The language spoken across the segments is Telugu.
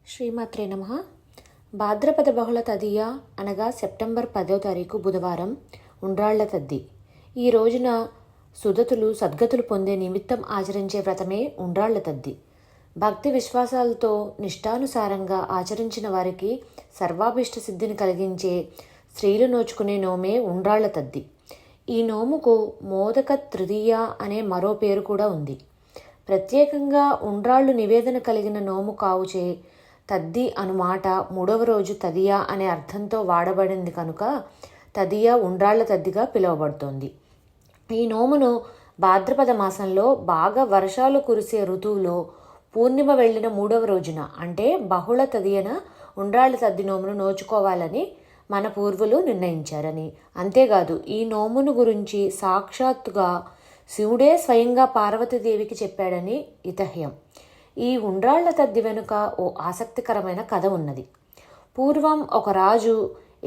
శ్రీమాత్రే నమః. భాద్రపద బహుళ తదియ అనగా సెప్టెంబర్ 10వ తారీఖు బుధవారం ఉండ్రాళ్ల తద్ది. ఈ రోజున సుదతులు సద్గతులు పొందే నిమిత్తం ఆచరించే వ్రతమే ఉండ్రాళ్ల తద్ది. భక్తి విశ్వాసాలతో నిష్టానుసారంగా ఆచరించిన వారికి సర్వాభిష్ట సిద్ధిని కలిగించే స్త్రీలు నోచుకునే నోమే ఉండ్రాళ్ల తద్ది. ఈ నోముకు మోదక తృతీయ అనే మరో పేరు కూడా ఉంది. ప్రత్యేకంగా ఉండ్రాళ్ళు నివేదన కలిగిన నోము కావుచే తద్ది అనుమాట మూడవ రోజు తదియ అనే అర్థంతో వాడబడింది కనుక తదియ ఉండ్రాళ్ల తద్దిగా పిలువబడుతోంది. ఈ నోమును భాద్రపద మాసంలో బాగా వర్షాలు కురిసే ఋతువులో పూర్ణిమ వెళ్ళిన మూడవ రోజున అంటే బహుళ తదియన ఉండ్రాళ్ల తద్ది నోమును నోచుకోవాలని మన పూర్వులు నిర్ణయించారని, అంతేకాదు ఈ నోమును గురించి సాక్షాత్తుగా శివుడే స్వయంగా పార్వతీదేవికి చెప్పాడని ఇతహ్యం. ఈ ఉండ్రాళ్ల తద్ది వెనుక ఓ ఆసక్తికరమైన కథ ఉన్నది. పూర్వం ఒక రాజు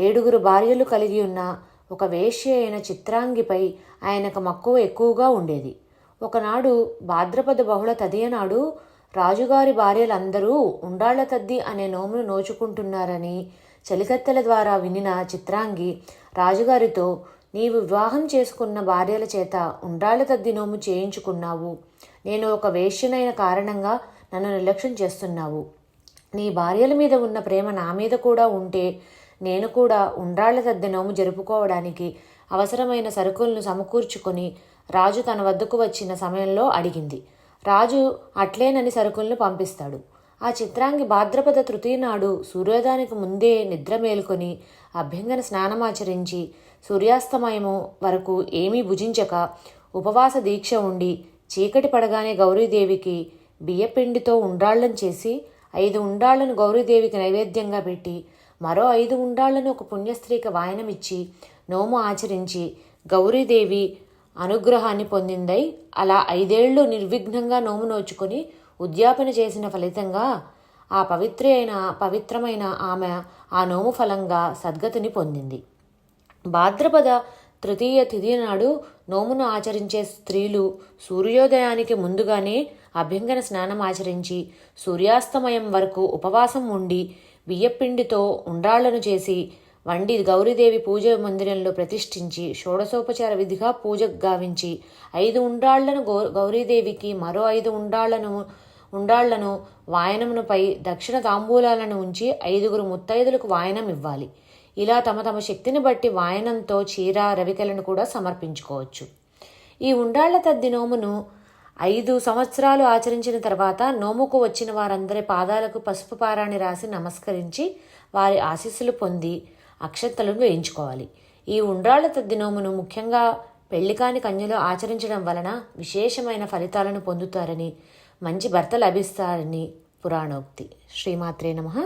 7 భార్యలు కలిగి ఉన్న ఒక వేశ్య అయిన చిత్రాంగిపై ఆయనకు మక్కువ ఎక్కువగా ఉండేది. ఒకనాడు భాద్రపద బహుళ తదియ నాడు రాజుగారి భార్యలందరూ ఉండ్రాళ్ల తద్ది అనే నోమును నోచుకుంటున్నారని చలికత్తెల ద్వారా వినిన చిత్రాంగి రాజుగారితో, నీవు వివాహం చేసుకున్న భార్యల చేత ఉండ్రాళ్ల తద్ది నోము చేయించుకున్నావు. నేను ఒక వేశ్యనైన కారణంగా నన్ను నిర్లక్ష్యం చేస్తున్నావు. నీ భార్యల మీద ఉన్న ప్రేమ నా మీద కూడా ఉంటే నేను కూడా ఉండ్రాళ్ల తద్ది నోము జరుపుకోవడానికి అవసరమైన సరుకులను సమకూర్చుకొని రాజు తన వద్దకు వచ్చిన సమయంలో అడిగింది. రాజు అట్లేనని సరుకులను పంపిస్తాడు. ఆ చిత్రాంగి భాద్రపద తృతీయ నాడు సూర్యోదయానికి ముందే నిద్ర మేలుకొని అభ్యంగన స్నానమాచరించి సూర్యాస్తమయము వరకు ఏమీ భుజించక ఉపవాస దీక్ష ఉండి చీకటి పడగానే గౌరీదేవికి బియ్యపిండితో ఉండ్రాళ్లను చేసి 5 ఉండ్రాళ్లను గౌరీదేవికి నైవేద్యంగా పెట్టి మరో 5 ఉండ్రాళ్లను ఒక పుణ్యస్త్రీకి వాయనమిచ్చి నోము ఆచరించి గౌరీదేవి అనుగ్రహాన్ని పొందిందై అలా 5 ఏళ్లు నిర్విఘ్నంగా నోము నోచుకొని ఉద్యాపన చేసిన ఫలితంగా ఆ పవిత్రమైన ఆమె ఆ నోము ఫలంగా సద్గతిని పొందింది. భాద్రపద తృతీయ తిథి నాడు నోమును ఆచరించే స్త్రీలు సూర్యోదయానికి ముందుగానే అభ్యంగన స్నానం ఆచరించి సూర్యాస్తమయం వరకు ఉపవాసం ఉండి బియ్యపిండితో ఉండ్రాళ్లను చేసి వండి గౌరీదేవి పూజ మందిరంలో ప్రతిష్ఠించి షోడశోపచార విధిగా పూజ గావించి 5 ఉండ్రాళ్లను గౌరీదేవికి మరో 5 ఉండ్రాళ్లను వాయనముపై దక్షిణ తాంబూలాలను ఉంచి 5 ముత్తైదులకు వాయనం ఇవ్వాలి. ఇలా తమ తమ శక్తిని బట్టి వాయనంతో చీర రవికలను కూడా సమర్పించుకోవచ్చు. ఈ ఉండ్రాళ్ల తద్ది నోమును 5 సంవత్సరాలు ఆచరించిన తర్వాత నోముకు వచ్చిన వారందరి పాదాలకు పసుపు పారాన్ని రాసి నమస్కరించి వారి ఆశీస్సులు పొంది అక్షంతలను వేయించుకోవాలి. ఈ ఉండ్రాళ్ల తద్ది నోమును ముఖ్యంగా పెళ్లికాని కన్యలు ఆచరించడం వలన విశేషమైన ఫలితాలను పొందుతారని, మంచి భర్త లభిస్తారని పురాణోక్తి. శ్రీమాత్రే నమః.